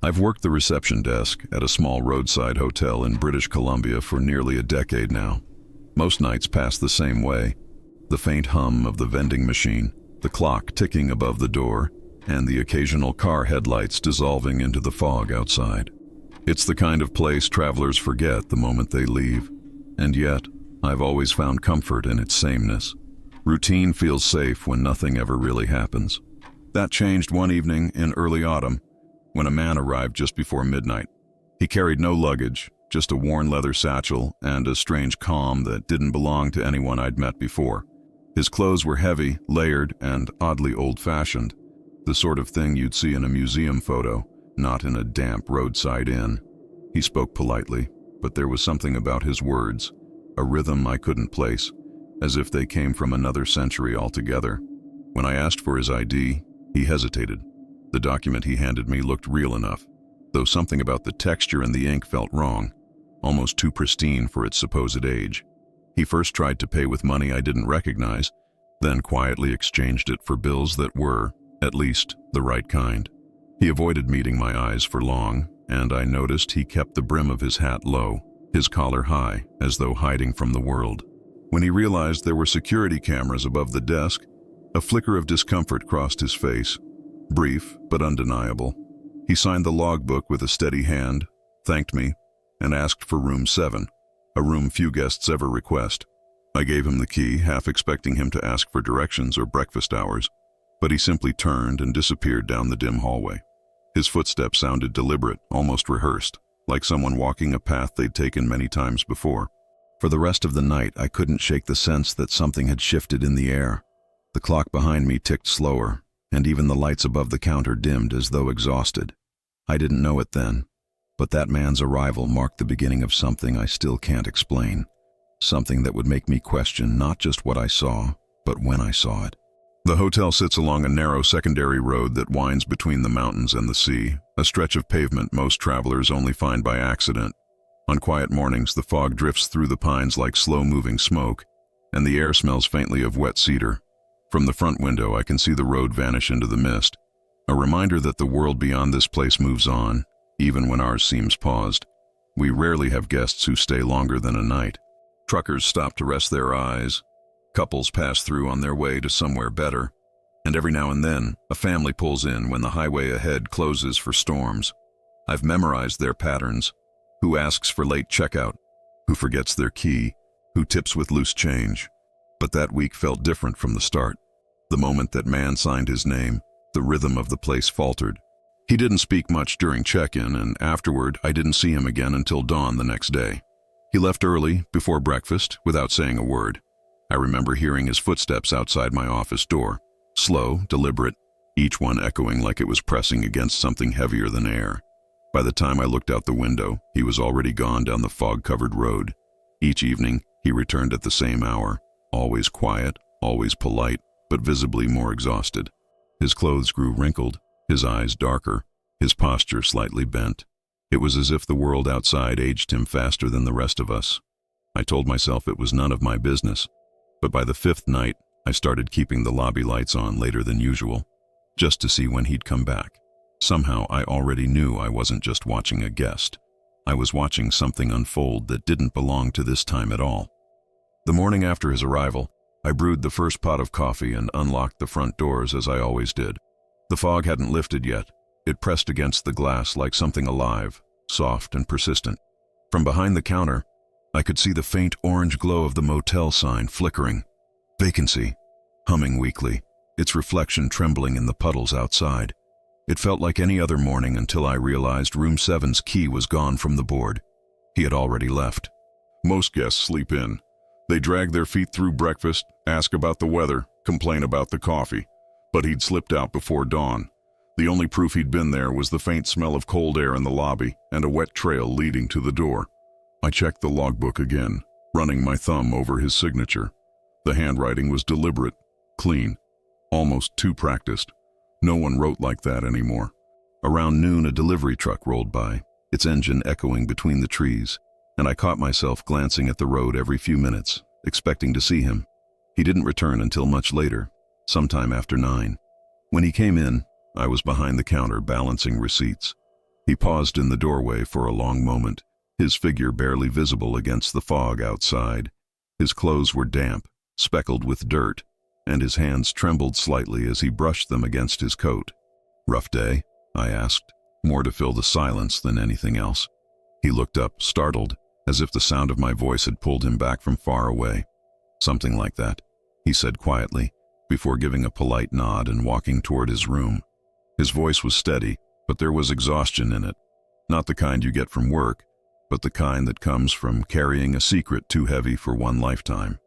I've worked the reception desk at a small roadside hotel in British Columbia for nearly a decade now. Most nights pass the same way. The faint hum of the vending machine, the clock ticking above the door, and the occasional car headlights dissolving into the fog outside. It's the kind of place travelers forget the moment they leave. And yet, I've always found comfort in its sameness. Routine feels safe when nothing ever really happens. That changed one evening in early autumn, when a man arrived just before midnight. He carried no luggage, just a worn leather satchel and a strange calm that didn't belong to anyone I'd met before. His clothes were heavy, layered, and oddly old-fashioned, the sort of thing you'd see in a museum photo, not in a damp roadside inn. He spoke politely, but there was something about his words, a rhythm I couldn't place, as if they came from another century altogether. When I asked for his ID, he hesitated. The document he handed me looked real enough, though something about the texture and the ink felt wrong, almost too pristine for its supposed age. He first tried to pay with money I didn't recognize, then quietly exchanged it for bills that were, at least, the right kind. He avoided meeting my eyes for long, and I noticed he kept the brim of his hat low, his collar high, as though hiding from the world. When he realized there were security cameras above the desk, a flicker of discomfort crossed his face. Brief, but undeniable. He signed the logbook with a steady hand, thanked me, and asked for room 7, a room few guests ever request. I gave him the key, half expecting him to ask for directions or breakfast hours, but he simply turned and disappeared down the dim hallway. His footsteps sounded deliberate, almost rehearsed, like someone walking a path they'd taken many times before. For the rest of the night, I couldn't shake the sense that something had shifted in the air. The clock behind me ticked slower, and even the lights above the counter dimmed as though exhausted. I didn't know it then, but that man's arrival marked the beginning of something I still can't explain. Something that would make me question not just what I saw, but when I saw it. The hotel sits along a narrow secondary road that winds between the mountains and the sea, a stretch of pavement most travelers only find by accident. On quiet mornings, the fog drifts through the pines like slow-moving smoke, and the air smells faintly of wet cedar. From the front window, I can see the road vanish into the mist, a reminder that the world beyond this place moves on, even when ours seems paused. We rarely have guests who stay longer than a night. Truckers stop to rest their eyes, couples pass through on their way to somewhere better, and every now and then, a family pulls in when the highway ahead closes for storms. I've memorized their patterns: who asks for late checkout, who forgets their key, who tips with loose change. But that week felt different from the start. The moment that man signed his name, the rhythm of the place faltered. He didn't speak much during check-in, and afterward, I didn't see him again until dawn the next day. He left early, before breakfast, without saying a word. I remember hearing his footsteps outside my office door, slow, deliberate, each one echoing like it was pressing against something heavier than air. By the time I looked out the window, he was already gone down the fog-covered road. Each evening, he returned at the same hour, always quiet, always polite, but visibly more exhausted. His clothes grew wrinkled, his eyes darker, his posture slightly bent. It was as if the world outside aged him faster than the rest of us. I told myself it was none of my business, but by the 5th night, I started keeping the lobby lights on later than usual, just to see when he'd come back. Somehow, I already knew I wasn't just watching a guest. I was watching something unfold that didn't belong to this time at all. The morning after his arrival, I brewed the first pot of coffee and unlocked the front doors as I always did. The fog hadn't lifted yet. It pressed against the glass like something alive, soft and persistent. From behind the counter, I could see the faint orange glow of the motel sign flickering. Vacancy, humming weakly, its reflection trembling in the puddles outside. It felt like any other morning until I realized room 7's key was gone from the board. He had already left. Most guests sleep in. They drag their feet through breakfast, ask about the weather, complain about the coffee. But he'd slipped out before dawn. The only proof he'd been there was the faint smell of cold air in the lobby and a wet trail leading to the door. I checked the logbook again, running my thumb over his signature. The handwriting was deliberate, clean, almost too practiced. No one wrote like that anymore. Around noon, a delivery truck rolled by, its engine echoing between the trees, and I caught myself glancing at the road every few minutes, expecting to see him. He didn't return until much later, sometime after 9. When he came in, I was behind the counter balancing receipts. He paused in the doorway for a long moment, his figure barely visible against the fog outside. His clothes were damp, speckled with dirt, and his hands trembled slightly as he brushed them against his coat. "Rough day?" I asked, more to fill the silence than anything else. He looked up, startled, as if the sound of my voice had pulled him back from far away. "Something like that," he said quietly, before giving a polite nod and walking toward his room. His voice was steady, but there was exhaustion in it. Not the kind you get from work, but the kind that comes from carrying a secret too heavy for one lifetime.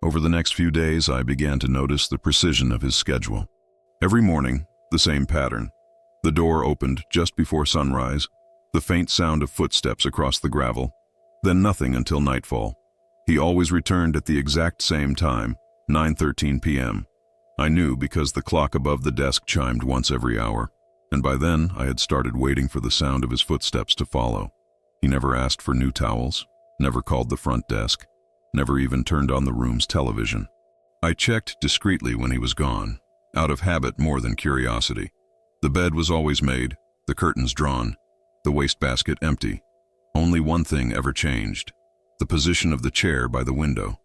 Over the next few days, I began to notice the precision of his schedule. Every morning, the same pattern. The door opened just before sunrise, the faint sound of footsteps across the gravel, then nothing until nightfall. He always returned at the exact same time, 9:13 p.m. I knew because the clock above the desk chimed once every hour, and by then I had started waiting for the sound of his footsteps to follow. He never asked for new towels, never called the front desk, never even turned on the room's television. I checked discreetly when he was gone, out of habit more than curiosity. The bed was always made, the curtains drawn, the wastebasket empty. Only one thing ever changed: the position of the chair by the window.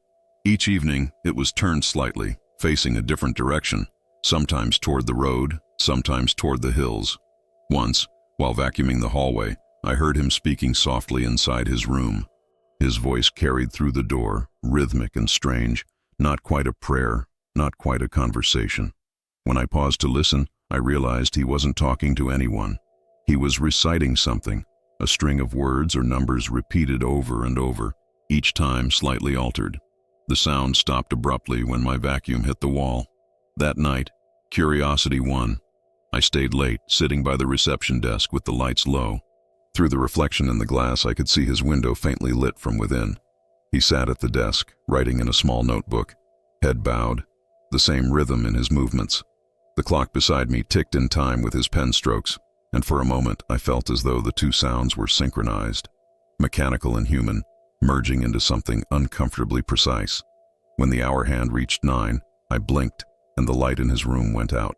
Each evening, it was turned slightly, facing a different direction, sometimes toward the road, sometimes toward the hills. Once, while vacuuming the hallway, I heard him speaking softly inside his room. His voice carried through the door, rhythmic and strange, not quite a prayer, not quite a conversation. When I paused to listen, I realized he wasn't talking to anyone. He was reciting something, a string of words or numbers repeated over and over, each time slightly altered. The sound stopped abruptly when my vacuum hit the wall. That night, curiosity won. I stayed late, sitting by the reception desk with the lights low. Through the reflection in the glass, I could see his window faintly lit from within. He sat at the desk, writing in a small notebook, head bowed, the same rhythm in his movements. The clock beside me ticked in time with his pen strokes, and for a moment I felt as though the two sounds were synchronized, mechanical and human, merging into something uncomfortably precise. When the hour hand reached 9, I blinked, and the light in his room went out.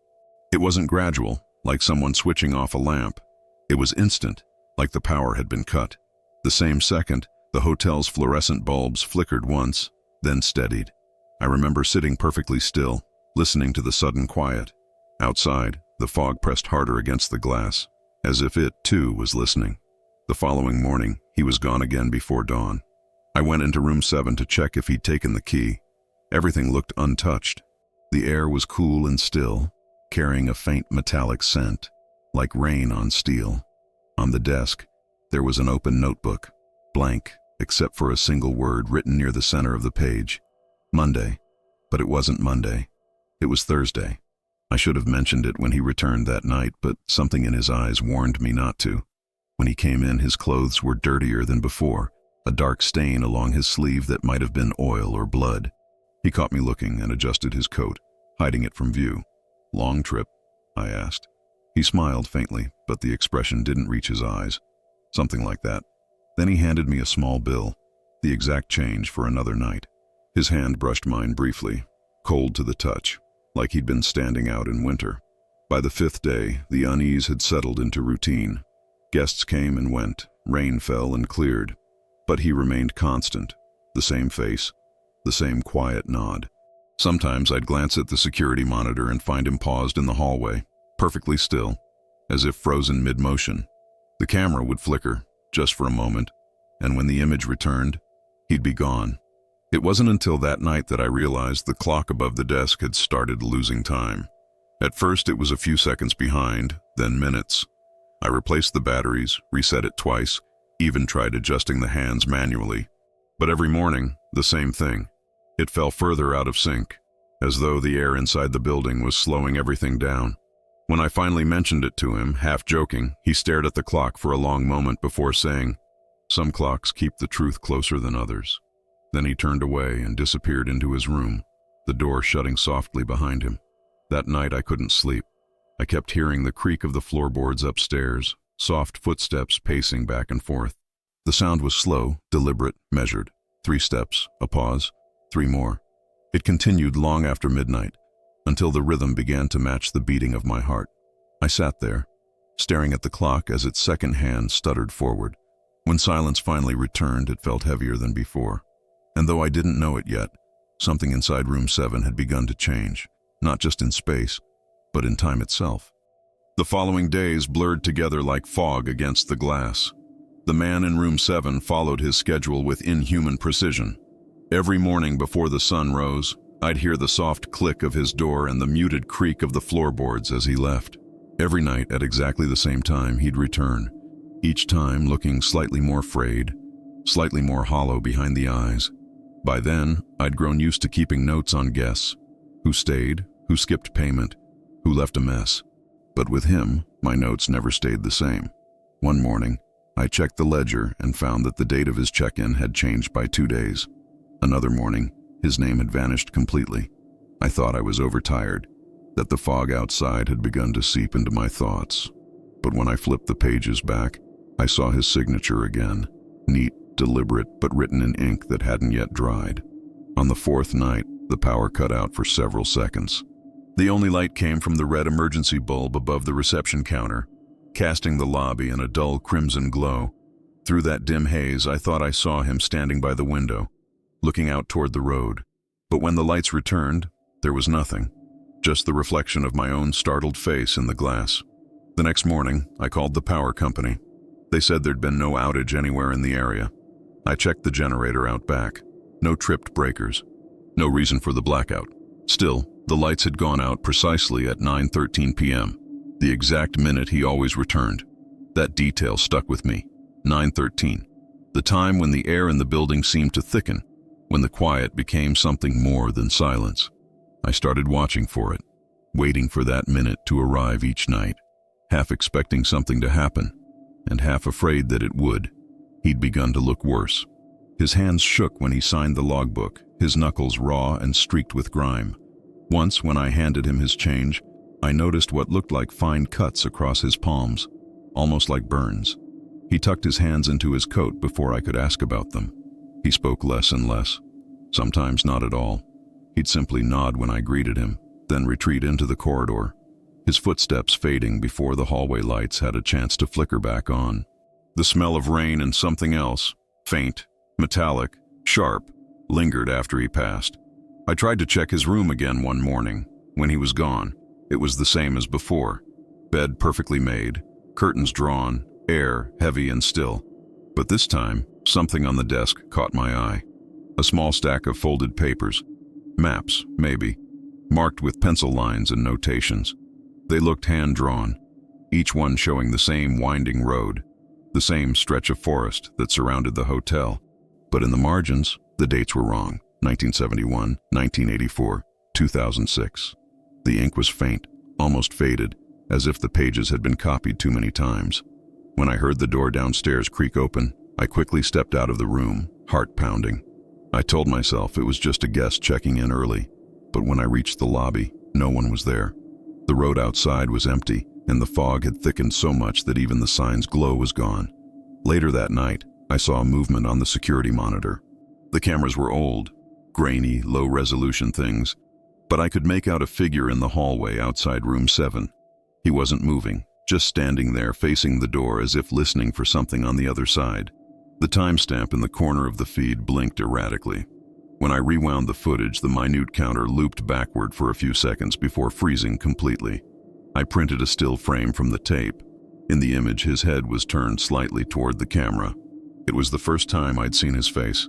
It wasn't gradual, like someone switching off a lamp. It was instant, like the power had been cut. The same second, the hotel's fluorescent bulbs flickered once, then steadied. I remember sitting perfectly still, listening to the sudden quiet. Outside, the fog pressed harder against the glass, as if it, too, was listening. The following morning, he was gone again before dawn. I went into room 7 to check if he'd taken the key. Everything looked untouched. The air was cool and still, carrying a faint metallic scent, like rain on steel. On the desk, there was an open notebook, blank, except for a single word written near the center of the page. Monday. But it wasn't Monday. It was Thursday. I should have mentioned it when he returned that night, but something in his eyes warned me not to. When he came in, his clothes were dirtier than before, a dark stain along his sleeve that might have been oil or blood. He caught me looking and adjusted his coat, hiding it from view. "Long trip?" I asked. He smiled faintly, but the expression didn't reach his eyes. "Something like that." Then he handed me a small bill, the exact change for another night. His hand brushed mine briefly, cold to the touch, like he'd been standing out in winter. By the 5th day, the unease had settled into routine. Guests came and went, rain fell and cleared, but he remained constant, the same face, the same quiet nod. Sometimes I'd glance at the security monitor and find him paused in the hallway, perfectly still, as if frozen mid-motion. The camera would flicker, just for a moment, and when the image returned, he'd be gone. It wasn't until that night that I realized the clock above the desk had started losing time. At first it was a few seconds behind, then minutes. I replaced the batteries, reset it twice, even tried adjusting the hands manually. But every morning, the same thing. It fell further out of sync, as though the air inside the building was slowing everything down. When I finally mentioned it to him, half joking, he stared at the clock for a long moment before saying, "Some clocks keep the truth closer than others." Then he turned away and disappeared into his room, the door shutting softly behind him. That night I couldn't sleep. I kept hearing the creak of the floorboards upstairs, soft footsteps pacing back and forth. The sound was slow, deliberate, measured. 3 steps, a pause, 3 more. It continued long after midnight, until the rhythm began to match the beating of my heart. I sat there, staring at the clock as its second hand stuttered forward. When silence finally returned, it felt heavier than before. And though I didn't know it yet, something inside room 7 had begun to change, not just in space, but in time itself. The following days blurred together like fog against the glass. The man in room 7 followed his schedule with inhuman precision. Every morning before the sun rose, I'd hear the soft click of his door and the muted creak of the floorboards as he left. Every night at exactly the same time, he'd return, each time looking slightly more frayed, slightly more hollow behind the eyes. By then, I'd grown used to keeping notes on guests, who stayed, who skipped payment, who left a mess. But with him, my notes never stayed the same. One morning, I checked the ledger and found that the date of his check-in had changed by 2 days. Another morning, his name had vanished completely. I thought I was overtired, that the fog outside had begun to seep into my thoughts. But when I flipped the pages back, I saw his signature again, neat, deliberate, but written in ink that hadn't yet dried. On the 4th night, the power cut out for several seconds. The only light came from the red emergency bulb above the reception counter, casting the lobby in a dull crimson glow. Through that dim haze, I thought I saw him standing by the window, looking out toward the road. But when the lights returned, there was nothing, just the reflection of my own startled face in the glass. The next morning, I called the power company. They said there'd been no outage anywhere in the area. I checked the generator out back. No tripped breakers. No reason for the blackout. Still, the lights had gone out precisely at 9:13 p.m., the exact minute he always returned. That detail stuck with me. 9:13. The time when the air in the building seemed to thicken, when the quiet became something more than silence. I started watching for it, waiting for that minute to arrive each night, half expecting something to happen, and half afraid that it would. He'd begun to look worse. His hands shook when he signed the logbook, his knuckles raw and streaked with grime. Once, when I handed him his change, I noticed what looked like fine cuts across his palms, almost like burns. He tucked his hands into his coat before I could ask about them. He spoke less and less, sometimes not at all. He'd simply nod when I greeted him, then retreat into the corridor, his footsteps fading before the hallway lights had a chance to flicker back on. The smell of rain and something else, faint, metallic, sharp, lingered after he passed. I tried to check his room again one morning. When he was gone, it was the same as before. Bed perfectly made, curtains drawn, air heavy and still. But this time, something on the desk caught my eye. A small stack of folded papers. Maps, maybe, marked with pencil lines and notations. They looked hand-drawn, each one showing the same winding road, the same stretch of forest that surrounded the hotel. But in the margins, the dates were wrong. 1971, 1984, 2006. The ink was faint, almost faded, as if the pages had been copied too many times. When I heard the door downstairs creak open, I quickly stepped out of the room, heart pounding. I told myself it was just a guest checking in early, but when I reached the lobby, no one was there. The road outside was empty, and the fog had thickened so much that even the sign's glow was gone. Later that night, I saw a movement on the security monitor. The cameras were old, grainy, low-resolution things, but I could make out a figure in the hallway outside room 7. He wasn't moving, just standing there facing the door as if listening for something on the other side. The timestamp in the corner of the feed blinked erratically. When I rewound the footage, the minute counter looped backward for a few seconds before freezing completely. I printed a still frame from the tape. In the image, his head was turned slightly toward the camera. It was the first time I'd seen his face.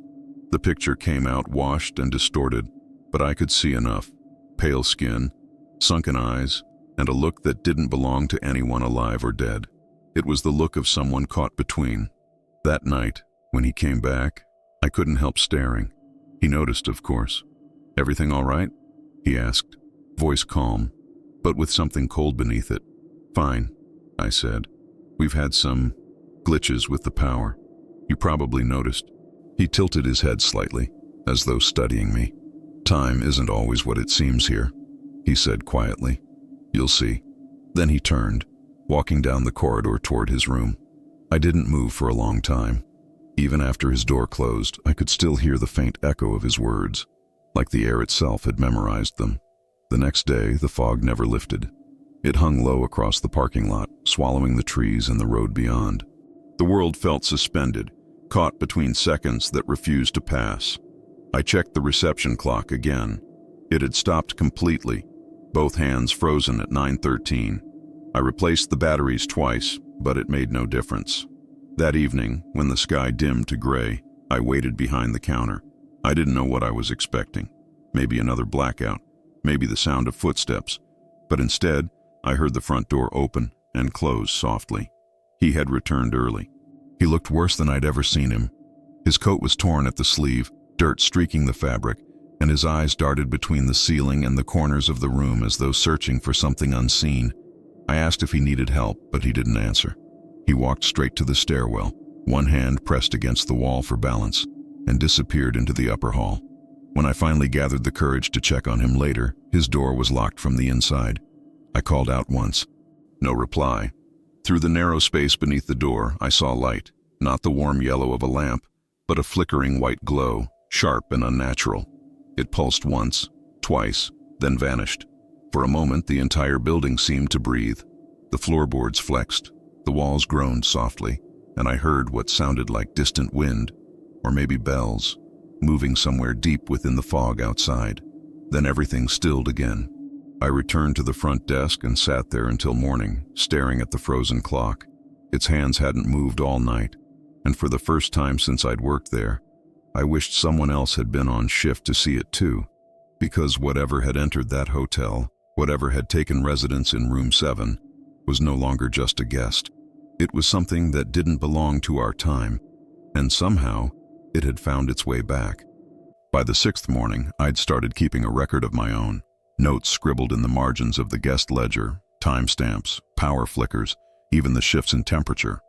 The picture came out washed and distorted, but I could see enough. Pale skin, sunken eyes, and a look that didn't belong to anyone alive or dead. It was the look of someone caught between. That night, when he came back, I couldn't help staring. He noticed, of course. "Everything all right?" he asked, voice calm, but with something cold beneath it. "Fine," I said. "We've had some glitches with the power. You probably noticed." He tilted his head slightly, as though studying me. "Time isn't always what it seems here," he said quietly. "You'll see." Then he turned, walking down the corridor toward his room. I didn't move for a long time. Even after his door closed, I could still hear the faint echo of his words, like the air itself had memorized them. The next day, the fog never lifted. It hung low across the parking lot, swallowing the trees and the road beyond. The world felt suspended, caught between seconds that refused to pass. I checked the reception clock again. It had stopped completely, both hands frozen at 9:13. I replaced the batteries twice, but it made no difference. That evening, when the sky dimmed to gray, I waited behind the counter. I didn't know what I was expecting. Maybe another blackout, maybe the sound of footsteps. But instead, I heard the front door open and close softly. He had returned early. He looked worse than I'd ever seen him. His coat was torn at the sleeve, dirt streaking the fabric, and his eyes darted between the ceiling and the corners of the room as though searching for something unseen. I asked if he needed help, but he didn't answer. He walked straight to the stairwell, one hand pressed against the wall for balance, and disappeared into the upper hall. When I finally gathered the courage to check on him later, his door was locked from the inside. I called out once. No reply. Through the narrow space beneath the door, I saw light, not the warm yellow of a lamp, but a flickering white glow, sharp and unnatural. It pulsed once, twice, then vanished. For a moment, the entire building seemed to breathe. The floorboards flexed, the walls groaned softly, and I heard what sounded like distant wind, or maybe bells, moving somewhere deep within the fog outside. Then everything stilled again. I returned to the front desk and sat there until morning, staring at the frozen clock. Its hands hadn't moved all night, and for the first time since I'd worked there, I wished someone else had been on shift to see it too, because whatever had entered that hotel, whatever had taken residence in room 7, was no longer just a guest. It was something that didn't belong to our time, and somehow it had found its way back. By the 6th morning, I'd started keeping a record of my own. Notes scribbled in the margins of the guest ledger, timestamps, power flickers, even the shifts in temperature.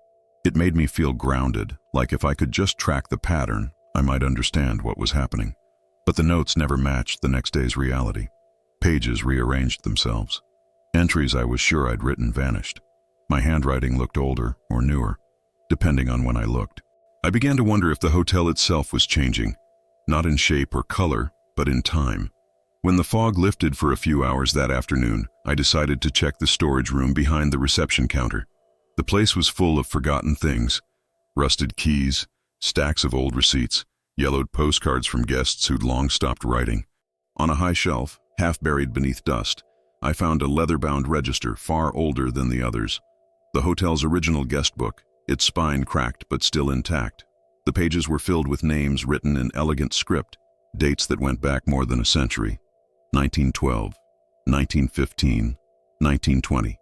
It made me feel grounded, like if I could just track the pattern, I might understand what was happening. But the notes never matched the next day's reality. Pages rearranged themselves. Entries I was sure I'd written vanished. My handwriting looked older or newer, depending on when I looked. I began to wonder if the hotel itself was changing, not in shape or color, but in time. When the fog lifted for a few hours that afternoon, I decided to check the storage room behind the reception counter. The place was full of forgotten things: rusted keys, stacks of old receipts, yellowed postcards from guests who'd long stopped writing. On a high shelf, half buried beneath dust, I found a leather-bound register far older than the others. The hotel's original guest book, its spine cracked but still intact. The pages were filled with names written in elegant script, dates that went back more than a century. 1912, 1915, 1920.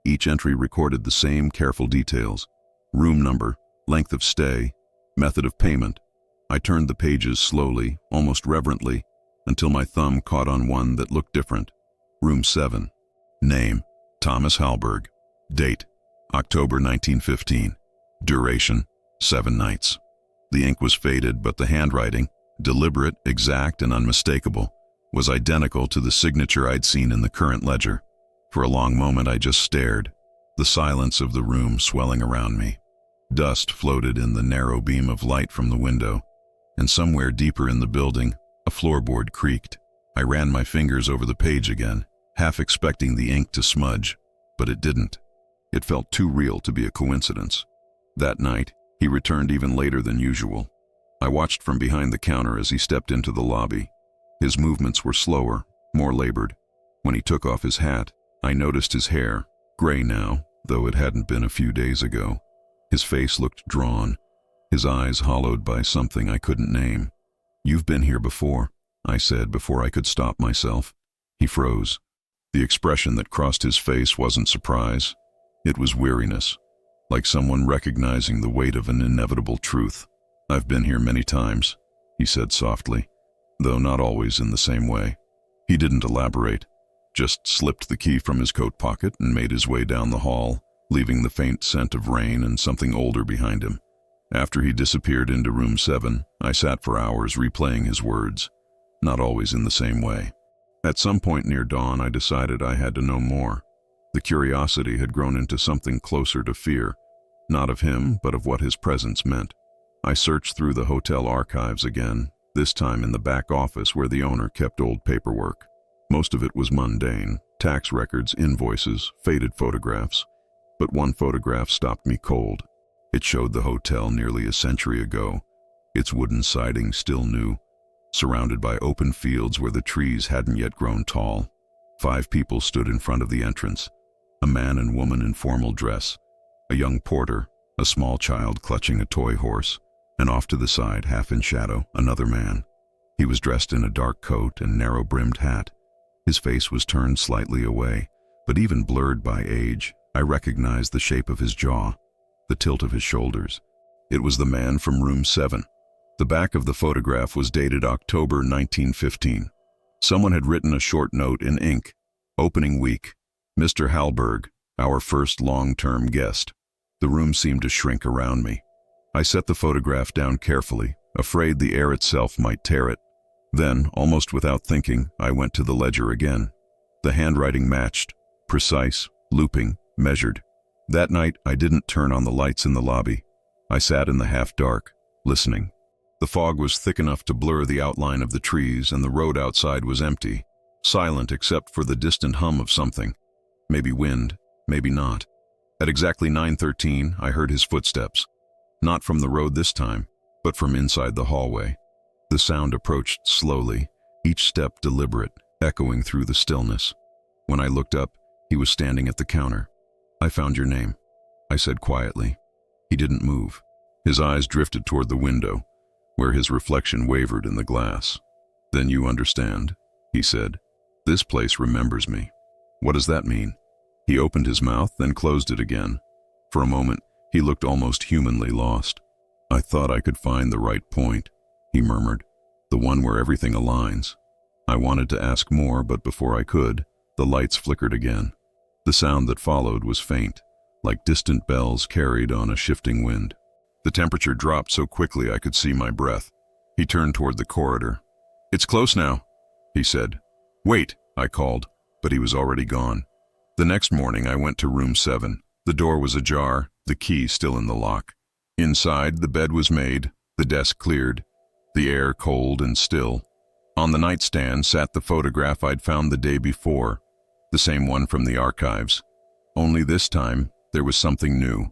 Each entry recorded the same careful details: room number, length of stay, method of payment. I turned the pages slowly, almost reverently, until my thumb caught on one that looked different. Room 7. Name: Thomas Hallberg. Date: October 1915. Duration: 7 nights. The ink was faded, but the handwriting, deliberate, exact, and unmistakable, was identical to the signature I'd seen in the current ledger. For a long moment I just stared, the silence of the room swelling around me. Dust floated in the narrow beam of light from the window, and somewhere deeper in the building, a floorboard creaked. I ran my fingers over the page again, half expecting the ink to smudge, but it didn't. It felt too real to be a coincidence. That night, he returned even later than usual. I watched from behind the counter as he stepped into the lobby. His movements were slower, more labored. When he took off his hat, I noticed his hair, gray now, though it hadn't been a few days ago. His face looked drawn, his eyes hollowed by something I couldn't name. "You've been here before," I said before I could stop myself. He froze. The expression that crossed his face wasn't surprise. It was weariness, like someone recognizing the weight of an inevitable truth. "I've been here many times," he said softly, though not always in the same way. He didn't elaborate, just slipped the key from his coat pocket and made his way down the hall, leaving the faint scent of rain and something older behind him. After he disappeared into room 7, I sat for hours replaying his words, not always in the same way. At some point near dawn, I decided I had to know more. The curiosity had grown into something closer to fear, not of him, but of what his presence meant. I searched through the hotel archives again, this time in the back office where the owner kept old paperwork. Most of it was mundane, tax records, invoices, faded photographs. But one photograph stopped me cold. It showed the hotel nearly a century ago, its wooden siding still new, surrounded by open fields where the trees hadn't yet grown tall. 5 people stood in front of the entrance, a man and woman in formal dress, a young porter, a small child clutching a toy horse, and off to the side, half in shadow, another man. He was dressed in a dark coat and narrow-brimmed hat. His face was turned slightly away, but even blurred by age, I recognized the shape of his jaw, the tilt of his shoulders. It was the man from room 7. The back of the photograph was dated October 1915. Someone had written a short note in ink. Opening week. Mr. Hallberg, our first long-term guest. The room seemed to shrink around me. I set the photograph down carefully, afraid the air itself might tear it. Then, almost without thinking, I went to the ledger again. The handwriting matched, precise, looping, measured. That night, I didn't turn on the lights in the lobby. I sat in the half-dark, listening. The fog was thick enough to blur the outline of the trees, and the road outside was empty, silent except for the distant hum of something. Maybe wind, maybe not. At exactly 9:13, I heard his footsteps. Not from the road this time, but from inside the hallway. The sound approached slowly, each step deliberate, echoing through the stillness. When I looked up, he was standing at the counter. "I found your name," I said quietly. He didn't move. His eyes drifted toward the window, where his reflection wavered in the glass. "Then you understand," he said. "This place remembers me." "What does that mean?" He opened his mouth, then closed it again. For a moment, he looked almost humanly lost. "I thought I could find the right point," he murmured, "the one where everything aligns." I wanted to ask more, but before I could, the lights flickered again. The sound that followed was faint, like distant bells carried on a shifting wind. The temperature dropped so quickly I could see my breath. He turned toward the corridor. "It's close now," he said. "Wait," I called, but he was already gone. The next morning I went to room 7. The door was ajar, the key still in the lock. Inside, the bed was made, the desk cleared, the air cold and still. On the nightstand sat the photograph I'd found the day before, the same one from the archives. Only this time, there was something new.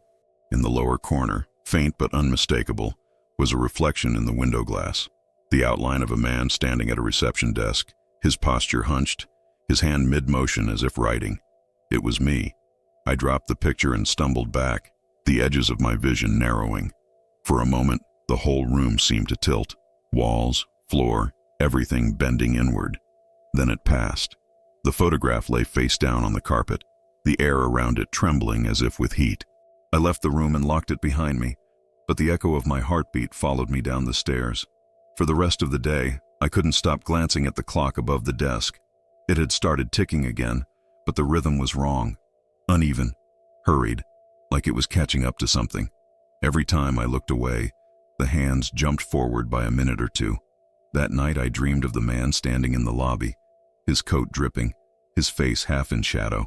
In the lower corner, faint but unmistakable, was a reflection in the window glass. The outline of a man standing at a reception desk, his posture hunched, his hand mid-motion as if writing. It was me. I dropped the picture and stumbled back, the edges of my vision narrowing. For a moment, the whole room seemed to tilt. Walls, floor, everything bending inward. Then it passed. The photograph lay face down on the carpet, the air around it trembling as if with heat. I left the room and locked it behind me, but the echo of my heartbeat followed me down the stairs. For the rest of the day, I couldn't stop glancing at the clock above the desk. It had started ticking again, but the rhythm was wrong, uneven, hurried, like it was catching up to something. Every time I looked away, the hands jumped forward by a minute or two. That night I dreamed of the man standing in the lobby, his coat dripping, his face half in shadow.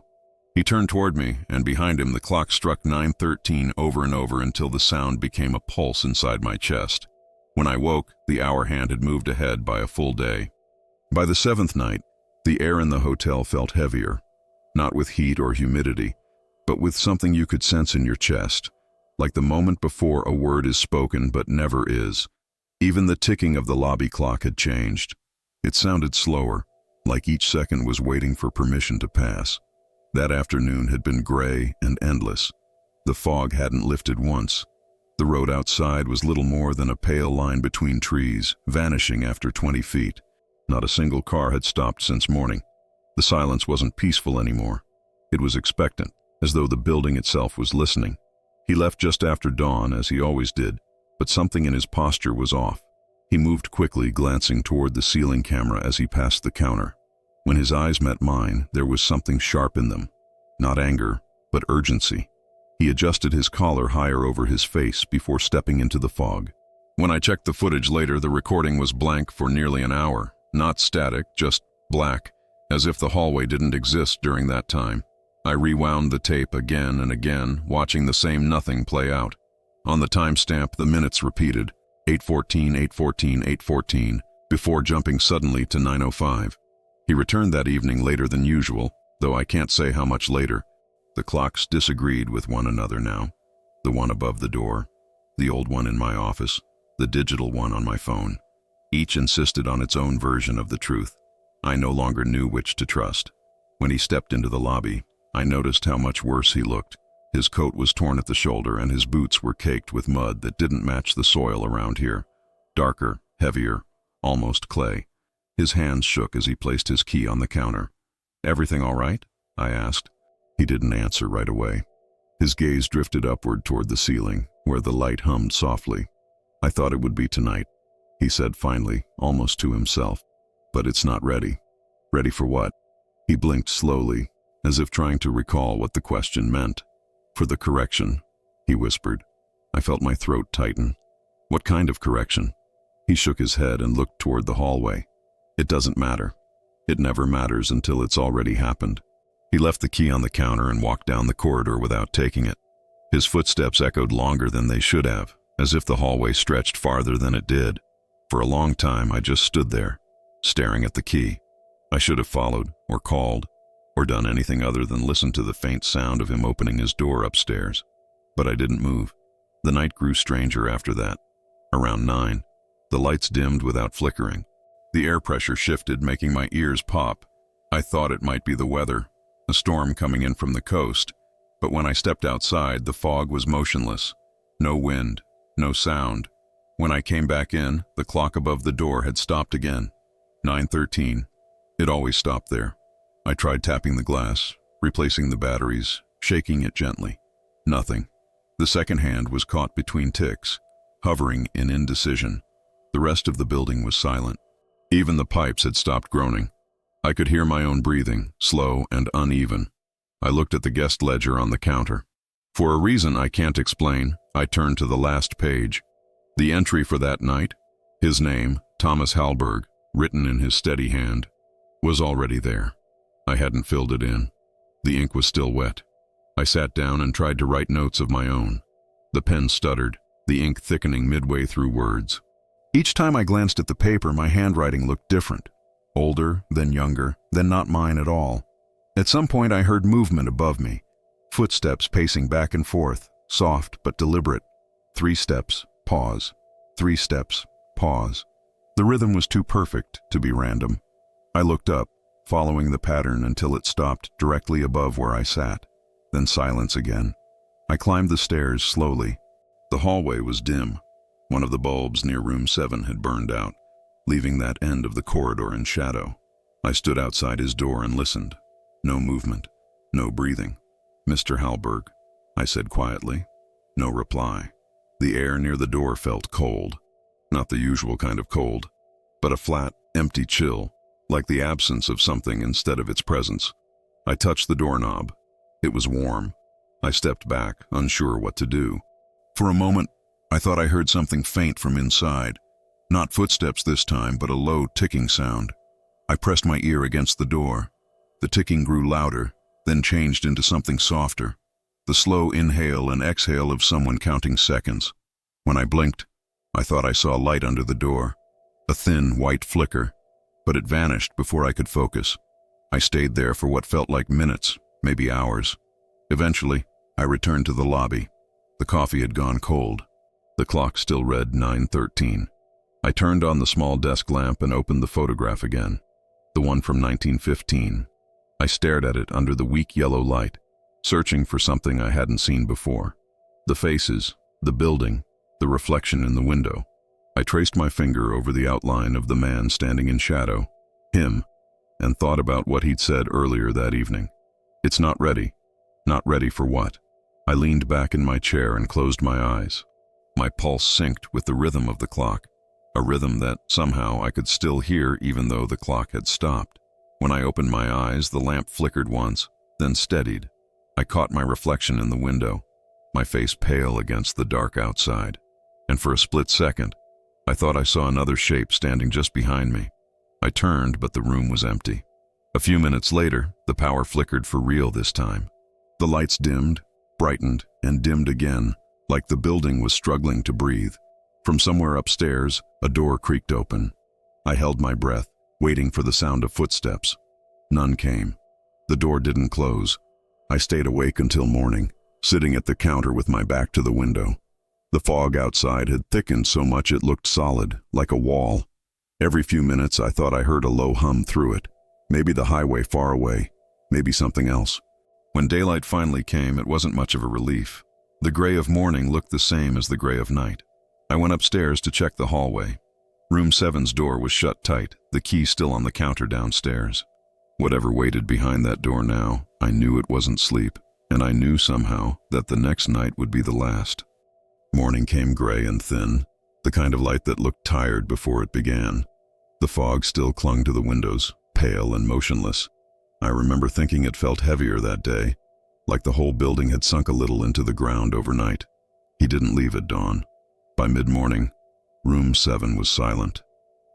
He turned toward me, and behind him the clock struck 9:13 over and over until the sound became a pulse inside my chest. When I woke, the hour hand had moved ahead by a full day. By the 7th night, the air in the hotel felt heavier, not with heat or humidity, but with something you could sense in your chest, like the moment before a word is spoken but never is. Even the ticking of the lobby clock had changed. It sounded slower, like each second was waiting for permission to pass. That afternoon had been gray and endless. The fog hadn't lifted once. The road outside was little more than a pale line between trees, vanishing after 20 feet. Not a single car had stopped since morning. The silence wasn't peaceful anymore. It was expectant, as though the building itself was listening. He left just after dawn, as he always did, but something in his posture was off. He moved quickly, glancing toward the ceiling camera as he passed the counter. When his eyes met mine, there was something sharp in them. Not anger, but urgency. He adjusted his collar higher over his face before stepping into the fog. When I checked the footage later, the recording was blank for nearly an hour. Not static, just black, as if the hallway didn't exist during that time. I rewound the tape again and again, watching the same nothing play out. On the timestamp, the minutes repeated, 8:14, 8:14, 8:14, before jumping suddenly to 9:05. He returned that evening later than usual, though I can't say how much later. The clocks disagreed with one another now. The one above the door, the old one in my office, the digital one on my phone. Each insisted on its own version of the truth. I no longer knew which to trust. When he stepped into the lobby, I noticed how much worse he looked. His coat was torn at the shoulder and his boots were caked with mud that didn't match the soil around here. Darker, heavier, almost clay. His hands shook as he placed his key on the counter. "Everything all right?" I asked. He didn't answer right away. His gaze drifted upward toward the ceiling, where the light hummed softly. "I thought it would be tonight," he said finally, almost to himself. "But it's not ready." "Ready for what?" He blinked slowly, as if trying to recall what the question meant. "For the correction," he whispered. I felt my throat tighten. "What kind of correction?" He shook his head and looked toward the hallway. "It doesn't matter. It never matters until it's already happened." He left the key on the counter and walked down the corridor without taking it. His footsteps echoed longer than they should have, as if the hallway stretched farther than it did. For a long time, I just stood there, staring at the key. I should have followed, or called, or done anything other than listen to the faint sound of him opening his door upstairs. But I didn't move. The night grew stranger after that. Around 9, the lights dimmed without flickering. The air pressure shifted, making my ears pop. I thought it might be the weather, a storm coming in from the coast, but when I stepped outside, the fog was motionless. No wind, no sound. When I came back in, the clock above the door had stopped again. 9:13. It always stopped there. I tried tapping the glass, replacing the batteries, shaking it gently. Nothing. The second hand was caught between ticks, hovering in indecision. The rest of the building was silent. Even the pipes had stopped groaning. I could hear my own breathing, slow and uneven. I looked at the guest ledger on the counter. For a reason I can't explain, I turned to the last page. The entry for that night, his name, Thomas Hallberg, written in his steady hand, was already there. I hadn't filled it in. The ink was still wet. I sat down and tried to write notes of my own. The pen stuttered, the ink thickening midway through words. Each time I glanced at the paper, my handwriting looked different. Older, then younger, then not mine at all. At some point I heard movement above me. Footsteps pacing back and forth, soft but deliberate. 3 steps, pause. 3 steps, pause. The rhythm was too perfect to be random. I looked up, following the pattern until it stopped directly above where I sat. Then silence again. I climbed the stairs slowly. The hallway was dim. One of the bulbs near room 7 had burned out, leaving that end of the corridor in shadow. I stood outside his door and listened. No movement, no breathing. "Mr. Hallberg," I said quietly. No reply. The air near the door felt cold. Not the usual kind of cold, but a flat, empty chill, like the absence of something instead of its presence. I touched the doorknob. It was warm. I stepped back, unsure what to do. For a moment, I thought I heard something faint from inside. Not footsteps this time, but a low ticking sound. I pressed my ear against the door. The ticking grew louder, then changed into something softer. The slow inhale and exhale of someone counting seconds. When I blinked, I thought I saw light under the door. A thin, white flicker, but it vanished before I could focus. I stayed there for what felt like minutes, maybe hours. Eventually, I returned to the lobby. The coffee had gone cold. The clock still read 9:13. I turned on the small desk lamp and opened the photograph again, the one from 1915. I stared at it under the weak yellow light, searching for something I hadn't seen before. The faces, the building, the reflection in the window. I traced my finger over the outline of the man standing in shadow, him, and thought about what he'd said earlier that evening. "It's not ready." Not ready for what? I leaned back in my chair and closed my eyes. My pulse synced with the rhythm of the clock, a rhythm that somehow I could still hear even though the clock had stopped. When I opened my eyes, the lamp flickered once, then steadied. I caught my reflection in the window, my face pale against the dark outside, and for a split second, I thought I saw another shape standing just behind me. I turned, but the room was empty. A few minutes later, the power flickered for real this time. The lights dimmed, brightened, and dimmed again, like the building was struggling to breathe. From somewhere upstairs, a door creaked open. I held my breath, waiting for the sound of footsteps. None came. The door didn't close. I stayed awake until morning, sitting at the counter with my back to the window. The fog outside had thickened so much it looked solid, like a wall. Every few minutes I thought I heard a low hum through it. Maybe the highway far away, maybe something else. When daylight finally came, it wasn't much of a relief. The gray of morning looked the same as the gray of night. I went upstairs to check the hallway. Room 7's door was shut tight, the key still on the counter downstairs. Whatever waited behind that door now, I knew it wasn't sleep, and I knew somehow that the next night would be the last. Morning came gray and thin, the kind of light that looked tired before it began. The fog still clung to the windows, pale and motionless. I remember thinking it felt heavier that day, like the whole building had sunk a little into the ground overnight. He didn't leave at dawn. By mid-morning, room 7 was silent.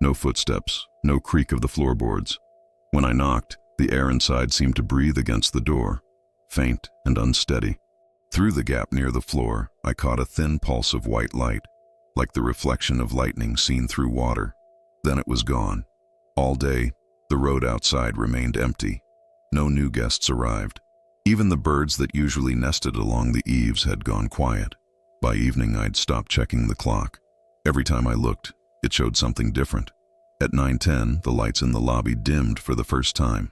No footsteps, no creak of the floorboards. When I knocked, the air inside seemed to breathe against the door, faint and unsteady. Through the gap near the floor, I caught a thin pulse of white light, like the reflection of lightning seen through water. Then it was gone. All day, the road outside remained empty. No new guests arrived. Even the birds that usually nested along the eaves had gone quiet. By evening, I'd stopped checking the clock. Every time I looked, it showed something different. At 9:10, the lights in the lobby dimmed for the first time.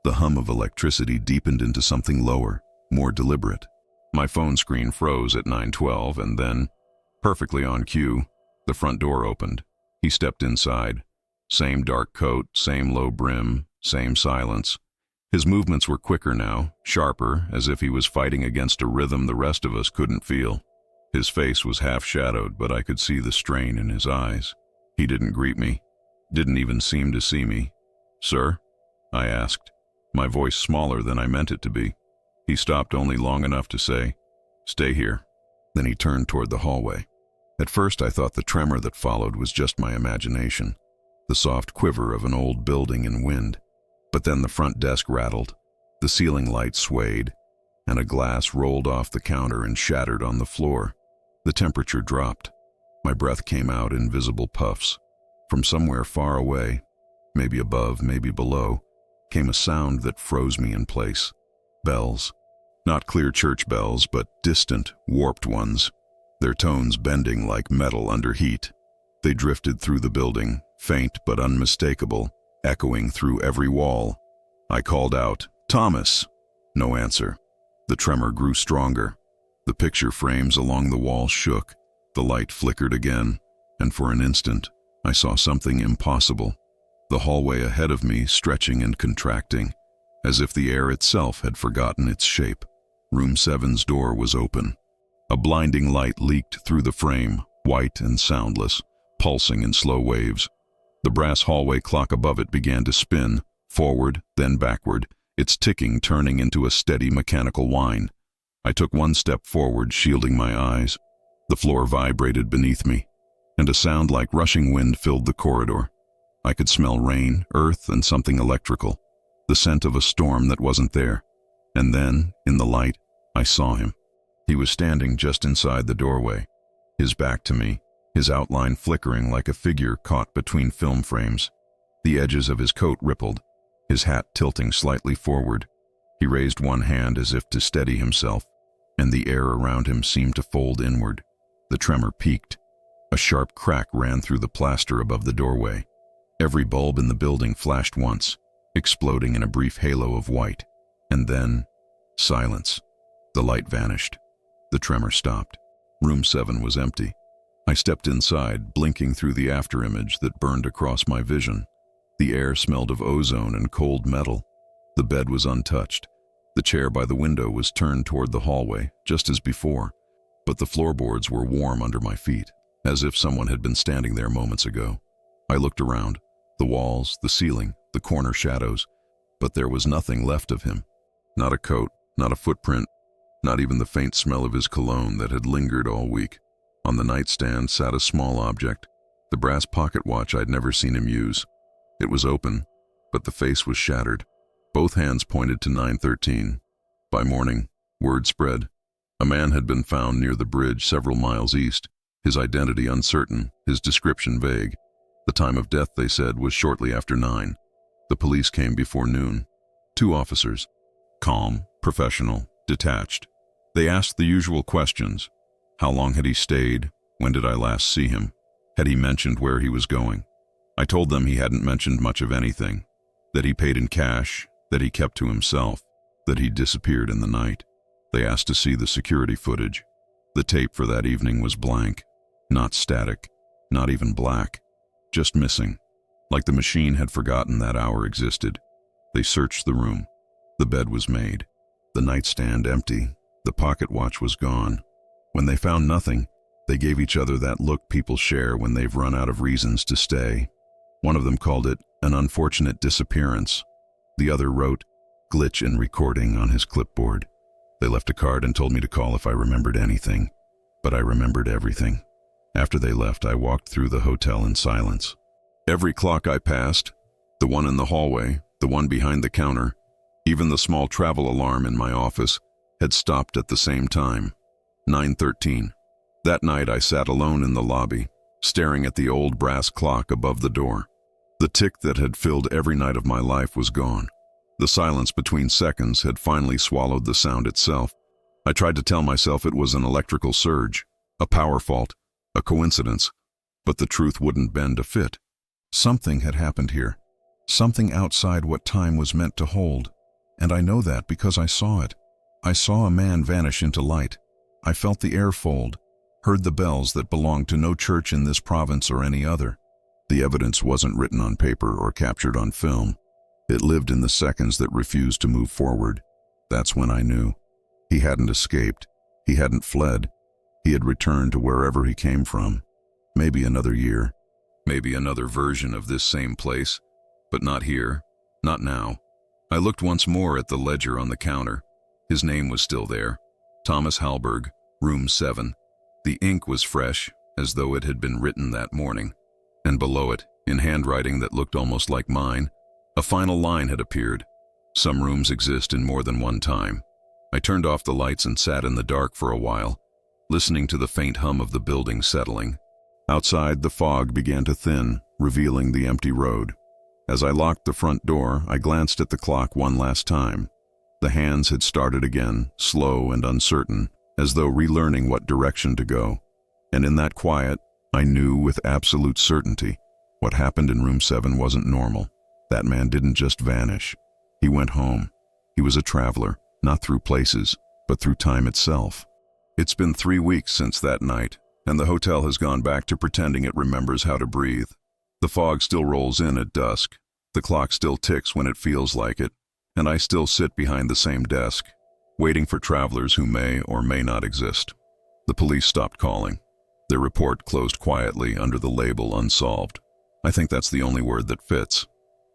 The hum of electricity deepened into something lower, more deliberate. My phone screen froze at 9:12, and then, perfectly on cue, the front door opened. He stepped inside. Same dark coat, same low brim, same silence. His movements were quicker now, sharper, as if he was fighting against a rhythm the rest of us couldn't feel. His face was half-shadowed, but I could see the strain in his eyes. He didn't greet me, didn't even seem to see me. "Sir?" I asked, my voice smaller than I meant it to be. He stopped only long enough to say, "Stay here." Then he turned toward the hallway. At first I thought the tremor that followed was just my imagination, the soft quiver of an old building in wind. But then the front desk rattled, the ceiling light swayed, and a glass rolled off the counter and shattered on the floor. The temperature dropped. My breath came out in visible puffs. From somewhere far away, maybe above, maybe below, came a sound that froze me in place. Bells. Not clear church bells, but distant, warped ones, their tones bending like metal under heat. They drifted through the building, faint but unmistakable, echoing through every wall. I called out, "Thomas!" No answer. The tremor grew stronger. The picture frames along the wall shook. The light flickered again, and for an instant, I saw something impossible. The hallway ahead of me stretching and contracting, as if the air itself had forgotten its shape. Room 7's door was open. A blinding light leaked through the frame, white and soundless, pulsing in slow waves. The brass hallway clock above it began to spin, forward, then backward, its ticking turning into a steady mechanical whine. I took one step forward, shielding my eyes. The floor vibrated beneath me, and a sound like rushing wind filled the corridor. I could smell rain, earth, and something electrical, the scent of a storm that wasn't there. And then, in the light, I saw him. He was standing just inside the doorway, his back to me, his outline flickering like a figure caught between film frames. The edges of his coat rippled, his hat tilting slightly forward. He raised one hand as if to steady himself, and the air around him seemed to fold inward. The tremor peaked. A sharp crack ran through the plaster above the doorway. Every bulb in the building flashed once, exploding in a brief halo of white. And then, silence. The light vanished. The tremor stopped. Room 7 was empty. I stepped inside, blinking through the afterimage that burned across my vision. The air smelled of ozone and cold metal. The bed was untouched. The chair by the window was turned toward the hallway, just as before, but the floorboards were warm under my feet, as if someone had been standing there moments ago. I looked around, the walls, the ceiling, the corner shadows, but there was nothing left of him. Not a coat, not a footprint, not even the faint smell of his cologne that had lingered all week. On the nightstand sat a small object, the brass pocket watch I'd never seen him use. It was open, but the face was shattered. Both hands pointed to 9:13. By morning, word spread. A man had been found near the bridge several miles east, his identity uncertain, his description vague. The time of death, they said, was shortly after 9. The police came before noon. 2 officers, Calm, professional, detached. They asked the usual questions. How long had he stayed? When did I last see him? Had he mentioned where he was going? I told them he hadn't mentioned much of anything, that he paid in cash, that he kept to himself, that he disappeared in the night. They asked to see the security footage. The tape for that evening was blank, not static, not even black, just missing, like the machine had forgotten that hour existed. They searched the room. The bed was made, the nightstand empty, the pocket watch was gone. When they found nothing, they gave each other that look people share when they've run out of reasons to stay. One of them called it an unfortunate disappearance. The other wrote, "Glitch in recording" on his clipboard. They left a card and told me to call if I remembered anything, but I remembered everything. After they left, I walked through the hotel in silence. Every clock I passed, the one in the hallway, the one behind the counter, even the small travel alarm in my office, had stopped at the same time, 9:13. That night I sat alone in the lobby, staring at the old brass clock above the door. The tick that had filled every night of my life was gone. The silence between seconds had finally swallowed the sound itself. I tried to tell myself it was an electrical surge, a power fault, a coincidence, but the truth wouldn't bend a fit. Something had happened here, something outside what time was meant to hold, and I know that because I saw it. I saw a man vanish into light. I felt the air fold, heard the bells that belonged to no church in this province or any other. The evidence wasn't written on paper or captured on film. It lived in the seconds that refused to move forward. That's when I knew. He hadn't escaped. He hadn't fled. He had returned to wherever he came from. Maybe another year. Maybe another version of this same place. But not here. Not now. I looked once more at the ledger on the counter. His name was still there. Thomas Hallberg, room 7. The ink was fresh, as though it had been written that morning. And below it, in handwriting that looked almost like mine, a final line had appeared. Some rooms exist in more than one time. I turned off the lights and sat in the dark for a while, listening to the faint hum of the building settling. Outside, the fog began to thin, revealing the empty road. As I locked the front door, I glanced at the clock one last time. The hands had started again, slow and uncertain, as though relearning what direction to go. And in that quiet, I knew with absolute certainty what happened in room 7 wasn't normal. That man didn't just vanish. He went home. He was a traveler, not through places, but through time itself. It's been 3 weeks since that night, and the hotel has gone back to pretending it remembers how to breathe. The fog still rolls in at dusk. The clock still ticks when it feels like it, and I still sit behind the same desk, waiting for travelers who may or may not exist. The police stopped calling. Their report closed quietly under the label unsolved. I think that's the only word that fits.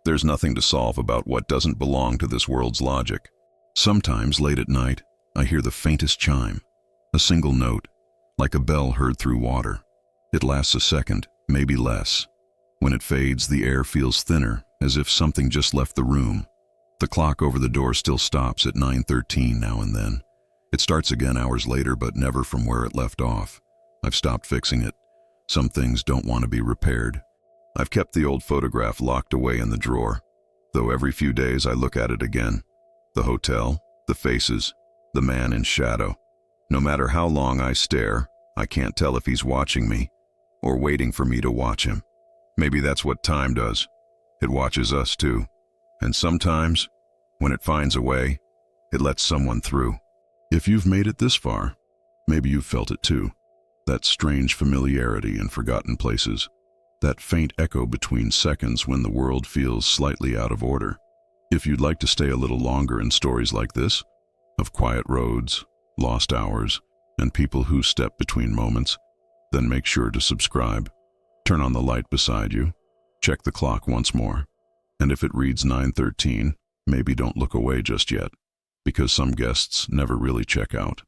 There's nothing to solve about what doesn't belong to this world's logic. Sometimes, late at night, I hear the faintest chime, a single note, like a bell heard through water. It lasts a second, maybe less. When it fades, the air feels thinner, as if something just left the room. The clock over the door still stops at 9:13 now and then. It starts again hours later, but never from where it left off. I've stopped fixing it. Some things don't want to be repaired. I've kept the old photograph locked away in the drawer, though every few days I look at it again. The hotel, the faces, the man in shadow. No matter how long I stare, I can't tell if he's watching me or waiting for me to watch him. Maybe that's what time does. It watches us too. And sometimes, when it finds a way, it lets someone through. If you've made it this far, maybe you've felt it too. That strange familiarity in forgotten places. That faint echo between seconds when the world feels slightly out of order. If you'd like to stay a little longer in stories like this, of quiet roads, lost hours, and people who step between moments, then make sure to subscribe. Turn on the light beside you. Check the clock once more. And if it reads 9:13, maybe don't look away just yet, because some guests never really check out.